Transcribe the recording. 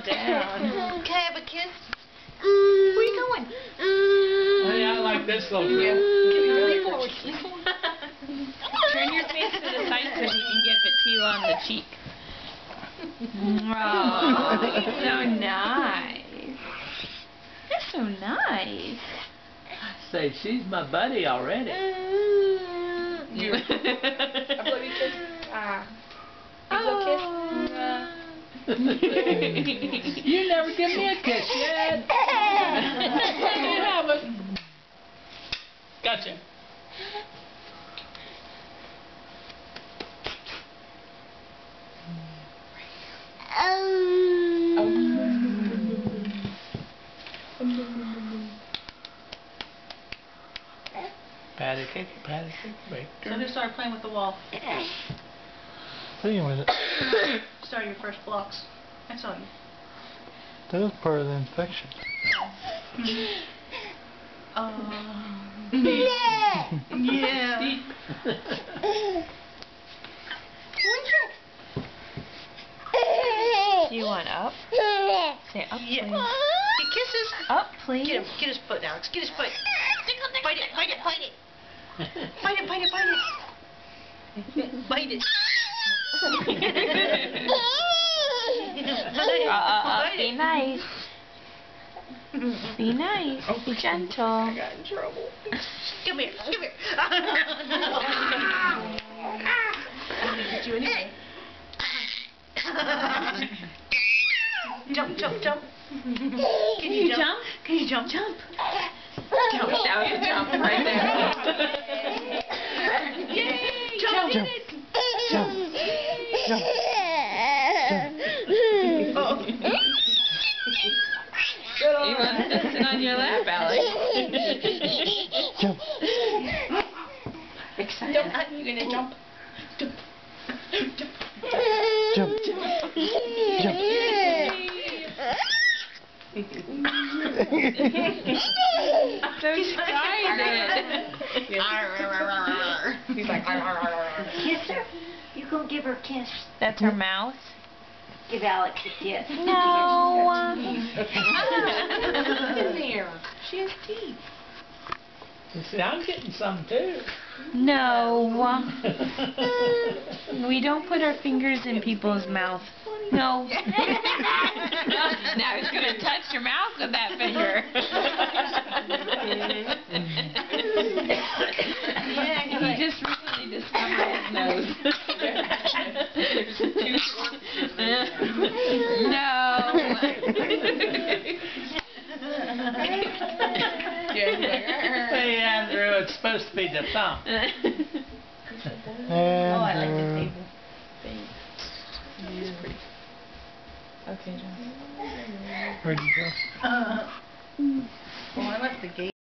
down. Can I have a kiss? Where are you going? Hey, I like this little girl. Lean forward. Turn your face to the side so he can give it to you on the cheek. Oh, so nice. You're so nice. Say, she's my buddy already. I blow you kiss. You blow kiss? You never give me a kiss yet. You haven't. Gotcha. Patty cake, right So just start playing with the wall. Playing with it. Start your first blocks. I saw you. That was part of the infection. Yeah. Do you want up? Say up, Yeah. please. Get kisses. Up, please. Get him. Get his foot, Alex. Get his foot. Bite it. Bite it. Bite it. Bite it. Bite it. Bite it. Bite it. Be nice. Be nice. Be gentle. Got in trouble. Come here. Come here. Did you anyway? Jump, jump, jump. Can you jump? Can you jump? Jump. Jump. That was a jump right there. Yay! Jump. Jump. Jump. Jump. He wants to sit on your lap, Alex. Jump. Excited. You're gonna jump. Jump. Jump. Jump. So excited. He's like, Kiss her. You go give her a kiss. That's her mouth? Give Alex a kiss. No. she has teeth. See, I'm getting some too. No. We don't put our fingers in people's mouth. No. Now he's going to touch your mouth with that finger. He just recently discovered his nose. No. Hey, Andrew, it's supposed to be the thumb. And Okay, John. where'd you go? Well, I left the gate.